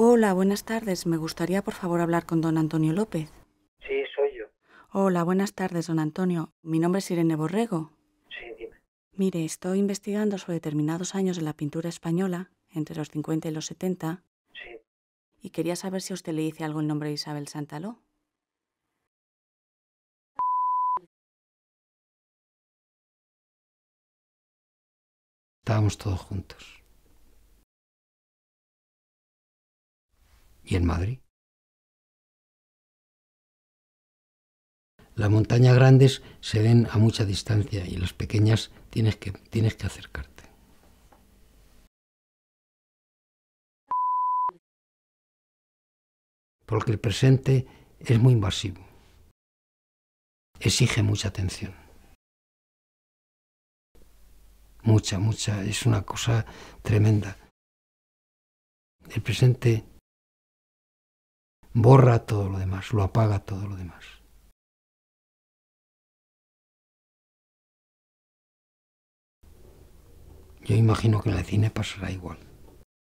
Hola, buenas tardes. Me gustaría, por favor, hablar con don Antonio López. Sí, soy yo. Hola, buenas tardes, don Antonio. Mi nombre es Irene Borrego. Sí, dime. Mire, estoy investigando sobre determinados años de la pintura española, entre los 50 y los 70, Sí. y quería saber si a usted le dice algo el nombre de Isabel Santaló. Estábamos todos juntos. ¿Y en Madrid? Las montañas grandes se ven a mucha distancia y las pequeñas tienes que acercarte. Porque el presente es muy invasivo. Exige mucha atención. Mucha, es una cosa tremenda. El presente borra todo lo demás, lo apaga todo lo demás. Yo imagino que en el cine pasará igual.